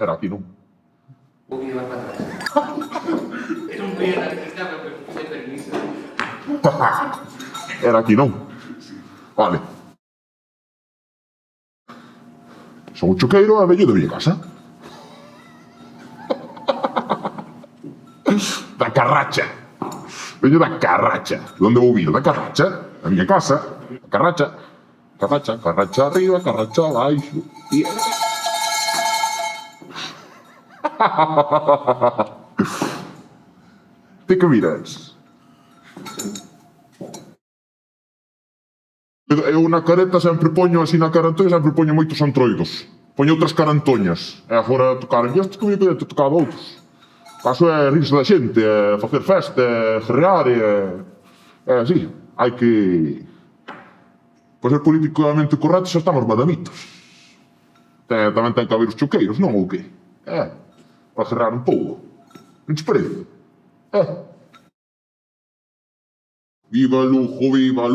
Era aquí, non? Vou ir para atrás. Non voy a dar cristiano, pero pide permiso. Era aquí, non? Vale. Son o choqueiro e vello de Villacasa. Da Carracha. Veño da Carracha. Onde vou vir? Da Carracha. A miña casa. A Carracha. Carracha. Carracha arriba, Carracha abaixo. E... Ti que miras? Eu na careta sempre poño así na carantoña, sempre poño moitos antroidos. Poño outras carantoñas. E agora tocaron estes que me podia ter tocado outros. O caso é rirse da xente, é facer festa, é gerrear, é así. Hai que... Para ser políticamente correctos xa estamos madamitos. Tamén ten que haber os choqueiros, non ou que? Para gerrar un pouco. Non te parece? Viva Lugo, viva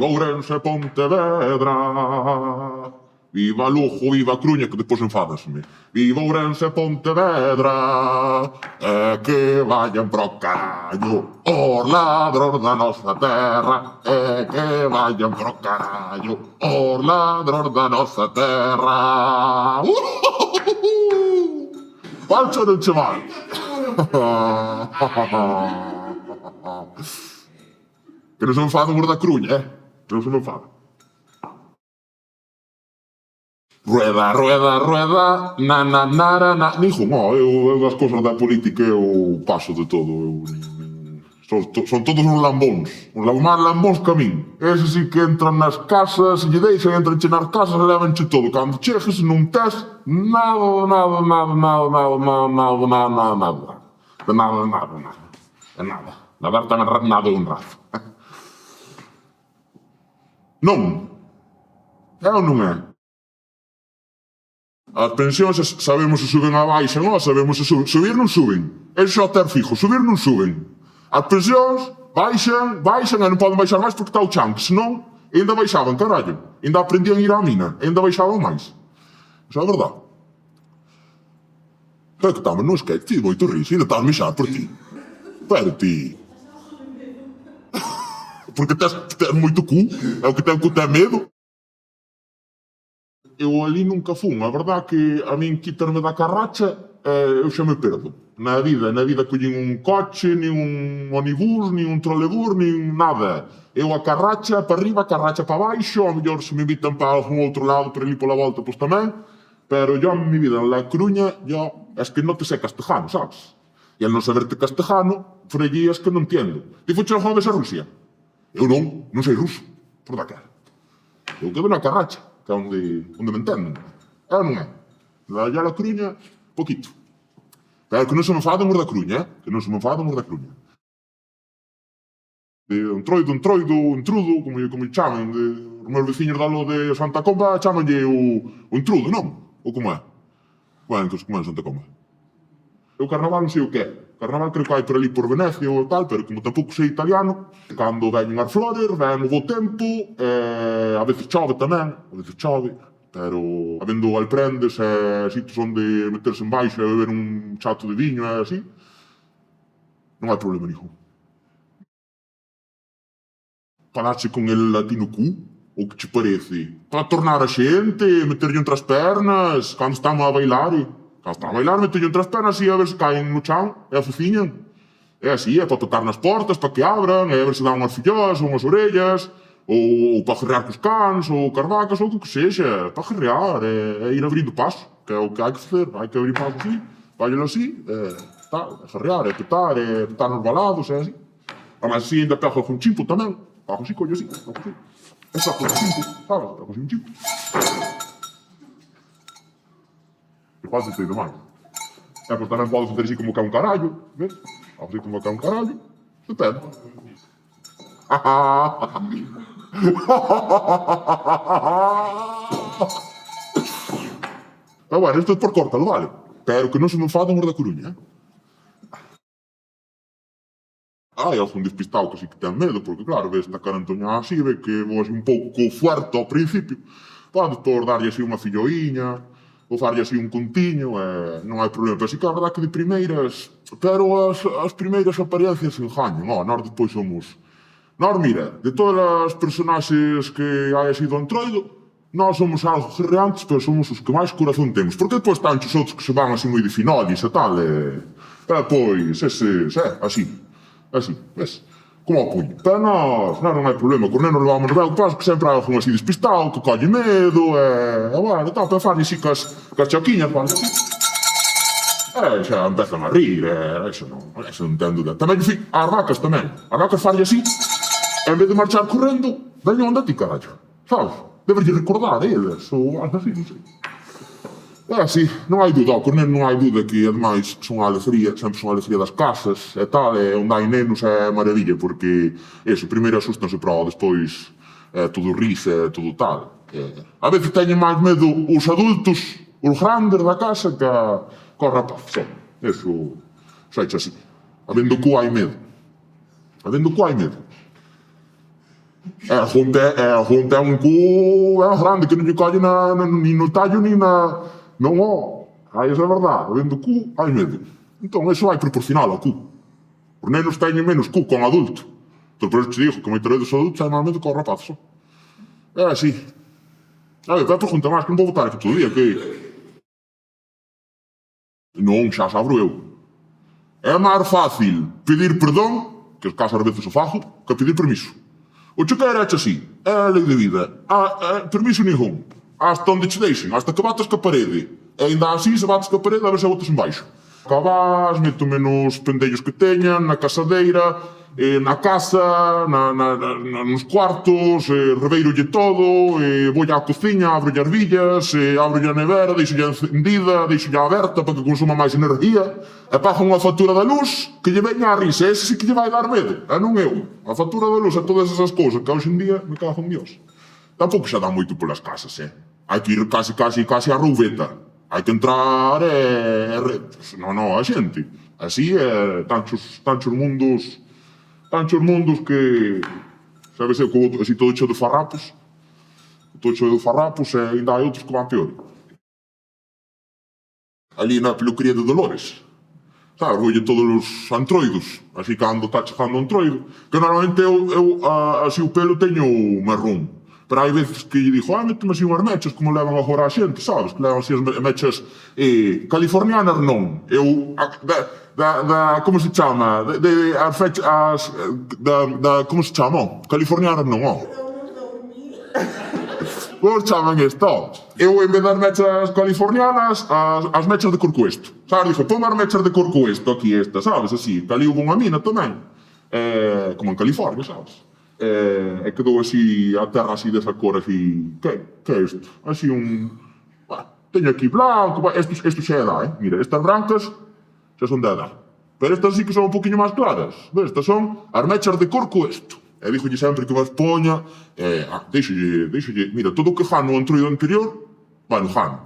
Ourense, Pontevedra. Viva Lugo, viva Cruña, que depois enfádasme. Viva Ourense, Pontevedra. E que vayan pro carallo os ladros da nosa terra. E que vayan pro carallo os ladros da nosa terra. Falso non che mal. Que non se me enfadan os da Cruña, que non se me enfadan. Rueda, rueda, rueda, na, na, na, na. Nijo, no, eu as cousas da política eu paso de todo. Son todos uns lambóns. Uns máis lambóns que a min. Ese sí que entran nas casas, se lle deixan, entran nas casas e levanche todo. Cando cheges non tes nada, nada, nada, nada, nada, nada, nada, nada, nada. De nada, nada, nada. De nada. De ver tan nada un razo. Non. É ou non é? As pensións sabemos se suben a baixa, non sabemos se suben. Subir non suben. Eso xa ter fijo. Subir non suben. As pensións baixan e non poden baixar máis porque está o chan. Senón, ainda baixaban, carallo. Ainda aprendían a ir á mina. Ainda baixaban máis. Iso é verdade. É que estamos non skate, ti moito riso. Ainda estás a mexar por ti. Pero ti... Porque tes moito cu. É o que ten cu ten medo. Eu ali nunca fun. A verdade que a min quitarme da Carracha, eu xa me perdo. Na vida collín un coche, nin un ónibus, nin un trolebús, nin nada. Eu a Carracha para arriba, a Carracha para baixo, ao mellor se me invitan para algún outro lado, para ali pola volta, pois tamén. Pero yo en mi vida en La Coruña, es que no te sé castellano, sabes? E al non saberte castellano, fregi es que non entiendo. Ti fuches algunha vez a Rusia? Eu non sei ruso, por daquela. Eu quedo na Carracha, que é onde me entenden. É ou non é? Allá a La Coruña, poquito. Pero que non se me enfadan os da Coruña, que non se me enfadan os da Coruña. De entroido, intrudo, como lle chaman, os meus veciños dalo de Santa Comba chamanlle o intrudo, non? Ou como é? Bueno, que como é Santa Comba? Eu carnaval non sei o que é. Carnaval creo que hai por ali por Venecia ou tal, pero como tampouco sei italiano, cando veñen as flores, ven o bo tempo, a veces chove tamén, pero habendo alprendes e sitios onde meterse en baixo e beber un chato de viño e así, non hai problema ningún. Falarse con el latino Q, o que che parece? Para tornar a xente, meterlle entre as pernas, cando estamos a bailar, meterlle entre as pernas e a ver se caen no chão e a fociñan. É así, é para tocar nas portas, para que abran, e a ver se dan unhas filloas ou unhas orellas, ou para gerrear cos cans, ou carvacas, ou o que sexa, para gerrear, é ir abrindo paso, que é o que hai que facer, hai que abrir paso así, váyalo así, tal, é gerrear, é petar nos balados, é así. Además, así ainda pego con chimpo tamén, pago así, collo así, pago así. Esa con chimpo, sabes, pago así un chimpo. Que fácil te máis. Pois tamén podo facer así como que é un carallo, ves? Así como que é un carallo, depende. Pero bueno, isto é por córtalo, vale? Pero que non se me enfadan os da Coruña, Hai algún despistado que sí que ten medo, porque claro, ves esta carantoña así, ve que vos un pouco fuerte ao principio, podes por darlle así unha filloíña, vou farlle así un contiño, non hai problema. Pero sí que a verdad que de primeiras, pero as primeiras apariencias engañan, nós despois somos... Nós, mira, de todas as personaxes que hai así do Entroido, nós somos algo gerreantes, pero somos os que máis corazón temos. Porque depois están os outros que se van así moi de finodis e tal, pois, eses, así, ves? Como ao puño. Pero nós non hai problema, con nenos levamos ben, o que pasa que sempre hai algún así despistado, que colle medo, bueno, tal, pero fan así cas chaquiñas, fan así. Xa empezan a rir, eso non ten dúda. Tamén as vacas tamén. As vacas fan así, en vez de marchar correndo, veño onde ti, carallo, sabes? Deberlle recordar a eles, ou algo así, non sei. Sí, non hai dúda, con nenos non hai dúda que, ademais, son a alegría, sempre son a alegría das casas e tal, onde hai nenos é maravilla, porque, eso, primeiro asustanse, pero despois todo risa e todo tal. A veces teñen máis medo os adultos, os grandes da casa, que os rapazes, eso, saiche así. Habendo cu hai medo. Habendo cu hai medo. A junta é un cu grande que non lle colle ni no tallo ni na... Non, aí é a verdade. Habendo cu, hai medo. Entón, eso vai proporcional ao cu. Os nenos teñen menos cu con adulto. Entón, por eso te digo que a maioría dos adultos hai máis medo que os rapazes. Así. A ver, pregunta máis, que non vou votar aquí todo o día, que... Non, xa sabro eu. É máis fácil pedir perdón, que case ás veces o fago, que pedir permiso. O che quer é así, é a lei de vida. Permiso ningún. Hasta onde che deixen, hasta que batas ca parede. E ainda así, se bates ca parede, a ver se botas en baixo. Cabás, métome nos pendellos que teñan, na casadeira, na casa, nos cuartos, reveirolle todo, vou á cociña, abrolle as villas, abrolle a nevera, deixolle encendida, deixolle aberta para que consuma máis energía, e pago unha factura da luz que lle veña a risa, ese sí que lle vai dar medo, e non eu. A factura da luz e todas esas cousas que hoxe en día me cago en Dios. Tampouco xa dá moito polas casas, Hai que ir casi a roubeta. Hai que entrar non, a xente. Así, tantos mundos que... Sabes, así todo cheo de farrapos. Todo cheo de farrapos e ainda hai outros que van peor. Ali na peluquería de Dolores. Sabes, voulle todos os antroidos. Así cando está chegando o antroido. Que normalmente eu así o pelo teño marrón. Pero hai veces que lle dixo, méteme así unhas mechas como levan agora a xente, sabes? Que levan así as mechas californianas, non. Eu, como se chama? Como se chama? Californianas non, Como se chaman isto? Eu, en vez das mechas californianas, as mechas de corcoesto. Sabes? Dixo, toma as mechas de corcoesto aquí esta, sabes? Así, que ali hubo unha mina tamén. Como en California, sabes? E quedou así a terra así desa cor así, que é isto? Así teño aquí blanco, isto xa é edad, Mira, estas brancas xa son de edad, pero estas sí que son un poquinho máis claras, ves? Estas son as mechas de corcoesto. E díxolle sempre que vas poña, deixolle, mira, todo o que fan no entroido anterior, vai no fan,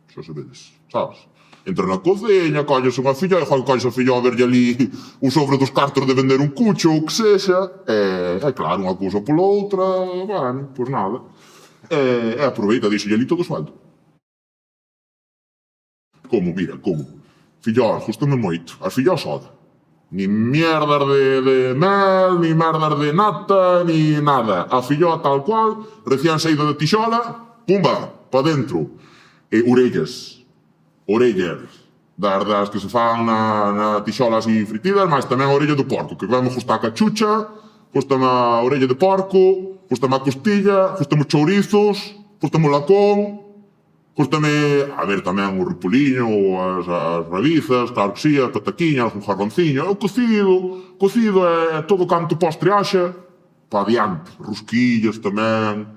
xa sabedes, sabes? Entra na cociña, colles unha filla, e colles a filla a verlle ali o sobre dos cartos de vender un cucho ou que sexa, e claro, unha cousa pola outra, bueno, pois nada. E aproveita, deixolle ali todo o sueldo. Como, mira, como? Fillós, gustame moito, as fillós soda. Ni mierdas de mel, ni merdas de nata, ni nada. A filló tal cual, recién saída de tixola, pumba, pa dentro. E orellas, das que se fan na tixola así fritidas, mas tamén a orella do porco, que vemos gustar a cachucha, gustame a orella de porco, gustame a costilla, gustame os chourizos, gustame o lacón, gustame, a ver, tamén o ripuliño, as rabizas, claro que sí, as pataquiñas, un jarronciño, o cocido é todo canto postre haxa, pa adiante, rosquillas tamén,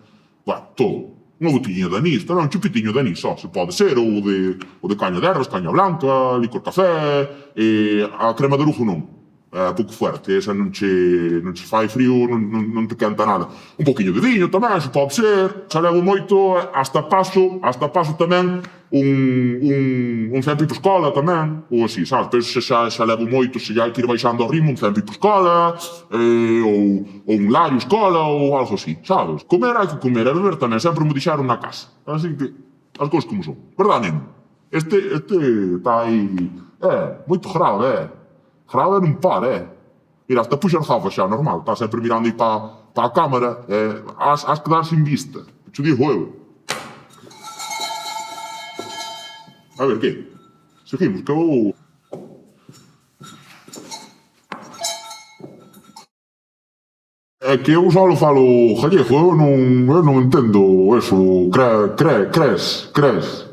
bueno, todo. Unha botellinha de anís, tamén un chupitiño de anís, só, se pode ser, ou de caña de erras, caña blanca, licor café, a crema de lujo non, é pouco fuerte, esa non che fai frío, non te quenta nada. Un poquinho de viño tamén, se pode ser, xa levo moito, hasta paso tamén un Sempre Piscola tamén, ou así, sabes, pero xa levo moito, se já hai que ir baixando ao ritmo, un Sempre Piscola, ou un Larios Cola, ou algo así, sabes? Comer hai que comer, e beber tamén, sempre me dixeron na casa. Así que, as cousas como son. Verdad, neno? Este está aí... moito grave, grave non para, Mira, hasta puxa as gafas xa, normal. Está sempre mirando aí para a cámara. Has que dar sin vista. Te digo eu. A ver, que? Seguimos, que eu... É que eu só falo gallego, eu non entendo eso, cres,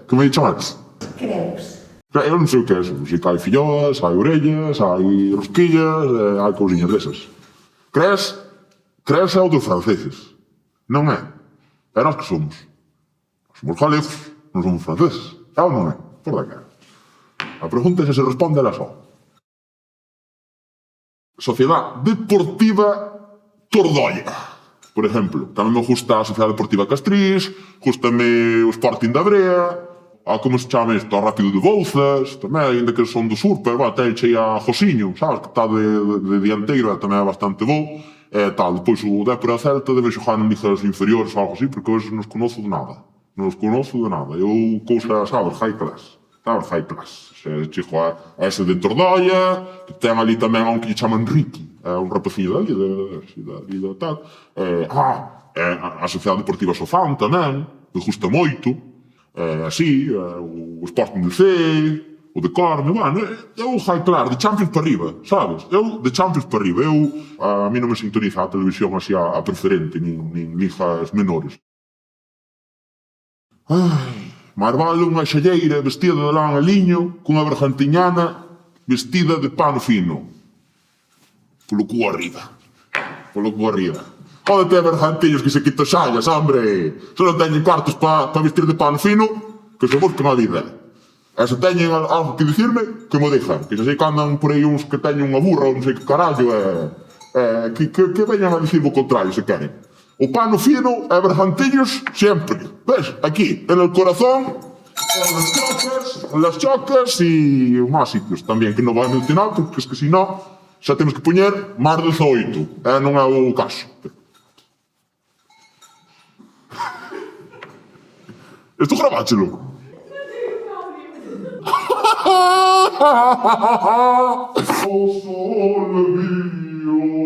que me chamaste? Creus. Eu non sei o que é eso, se hai filloas, hai orellas, hai rosquillas, hai cousiñas desas. Cres é o dos franceses, non é? É nós que somos. Somos galegos, non somos franceses. É ou non é? Por da cara. A pregunta é se responde ela só. Sociedade Deportiva Tordoia, por exemplo. Tamén me gusta a Sociedade Deportiva Castriz, gustame o Sporting da Brea, como se chama isto, o Rápido de Bouzas, tamén, ainda que son do sur, pero ten chei a Josiño, sabes, que está de dianteiro, tamén é bastante bo, tal. Depois o Dépora Celta debe xogar en ligas inferiores ou algo así, porque hoxe non os conozo de nada. Non os conozo de nada. Eu, cousa, sabes, high class. Sabes, high class. Chico a ese de Tordoia, que ten ali tamén a un que lle chama Enrique, un rapacinho dali, de tal. A Sociedade Deportiva Sofán tamén, que gusta moito. Así, o Sporting de C, o de Corme, bueno, eu high class, de Champions para arriba, sabes? Eu, de Champions para arriba, a mí non me sintoniza a televisión así a preferente, nin ligas menores. Máis vale unha xalleira vestida de lán a liño, cunha bergantiñana vestida de pano fino. Polo cu arriba. Pode ter bergantiños que se quito xallas, hombre. Se non teñen cartos para vestir de pano fino, que se busquen a vida. E se teñen algo que dicirme, que mo dixan. Que se sei que andan por aí uns que teñen unha burra ou non sei que carallo, que veñan a dicir o contrario, se queren. O pano fino e bergantiños sempre. Ves? Aquí, en el corazón, en las chocas y más sitios tamén, que non vai mencionar, porque es que si no, xa temos que poñer máis 18. Non é o caso. Isto grabáchelo.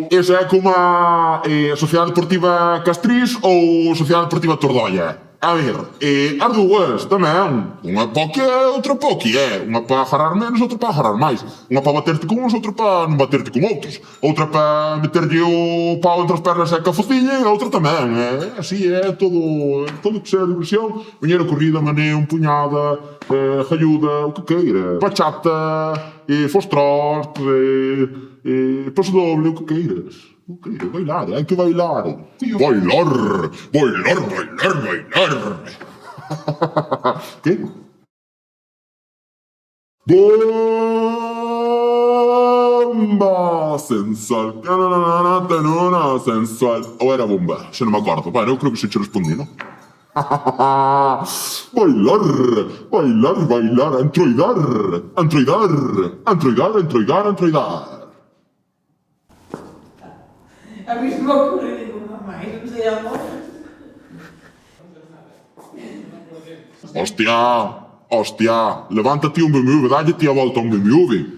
Esa é como a Sociedade Deportiva Castriz ou a Sociedade Deportiva Tordoia. A ver, as dúas tamén. Unha pa que é, outra pa que é. Unha pa agarrar menos, outra pa agarrar máis. Unha pa baterte con uns, outra pa non baterte con outros. Outra pa meterlle o pau entre as pernas e a cafociña, e outra tamén. Así é todo que sea diversión. Banheira corrida, maneo, empuñada, jalluda, o que queira. Bachata, foxtrot, paso doble, o que queiras. Bailar, hai que bailar. Bailar. Que? Bomba sensual. Sensual. Ou era bomba? Xa non me acordo. Bueno, eu creo que se che respondi, non? Bailar, entroidar. A mí se me ocurre ninguna máis, non sei amor. Hostia, levántate un BMW, dalle ti a volta a un BMW.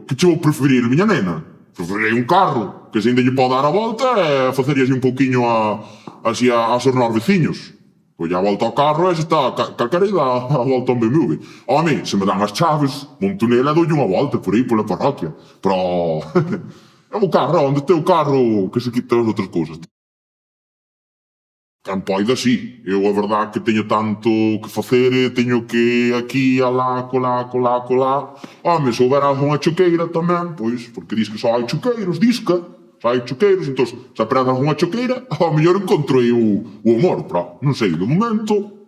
Que che vou preferir, miña nena? Preferirei un carro, que se ainda lle pode dar a volta e facerlle así un pouquiño así a sornar veciños. Pois a volta ao carro e se está calquera dá a volta a un BMW. Home, se me dan as chaves, monto nela e doulle unha volta por aí pola parroquia. Pero... é o carro, onde ten o carro que se quita as outras cousas. Can poida, sí. Eu a verdade que teño tanto que facer, teño que aquí, alá, colá. Home, se houber algunha choqueira tamén, pois, porque dis que só hai choqueiros, entón, se aprende algunha choqueira, ao mellor encontro aí o amor, pero non sei, de momento,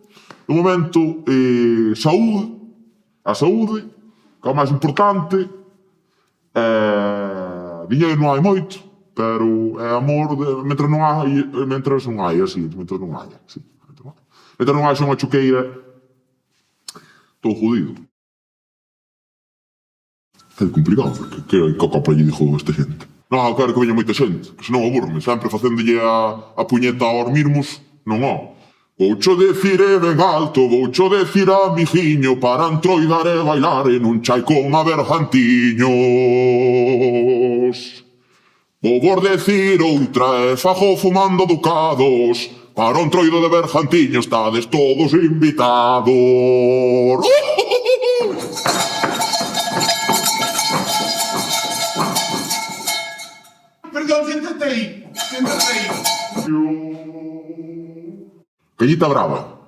a saúde, que é o máis importante, dinheiro non hai moito, pero é amor, mentre non hai, así. Mentre non hai unha choqueira, estou jodido. É complicado, porque que copa lle dixo esta xente? Non, quero que veña moita xente, que senón aburme, sempre facéndolle a puñeta ao dormirmos, non, Voucho decir ben alto, voucho decir amiguiño, para entroidar e bailar en un chai con a bergantiños. Vou vos decir outra e fago fumando ducados, para un troido de bergantiño estades todos invitados. Perdón, siéntate ahí. Siéntate ahí. Cañita Brava.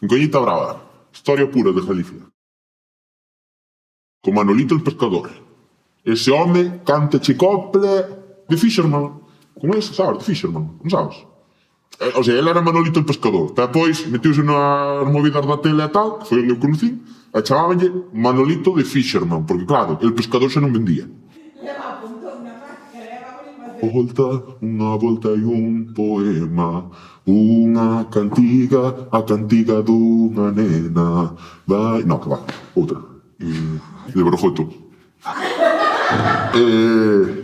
En Cañita Brava. Historia pura de Galicia. Con Manolito el pescador. Ese home canta chicople de Fisherman. Como ese, sabes? De Fisherman. Non sabes? O sea, ele era Manolito el pescador. Depois metiuse nas movidas da tele e tal, que foi onde eu conocí, e chamábanlle Manolito de Fisherman, porque claro, el pescador xa non vendía. Leva apuntó una máscara, leva una Volta, unha volta e un poema, unha cantiga, a cantiga dunha nena. Vai... No, que va, outra. De Brojoto.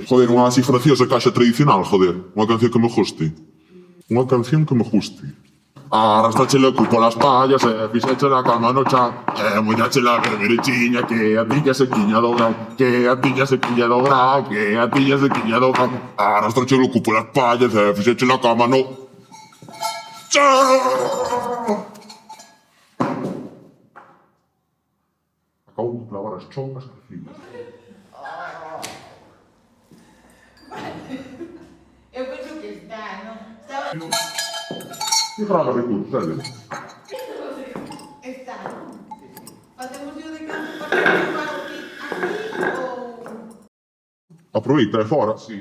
Joder, unha así graciosa caixa tradicional, joder. Unha canción que me guste. Unha canción que me guste. Arrastrache le cu polas pallas fixeche la cama no chan muñache la berberechiña que a tiña se quiña do gran que a tiña se quiña do gran que a tiña se quiña do gran arrastrache le cu polas pallas fixeche la cama no chan. Acabo de clavar as chongas arriba. Eu penso que está, non? Estaba... Que grava recursos, dale. Está. Facemos yo de campo para gravar aquí ou... Aproveita, é fora. Sí.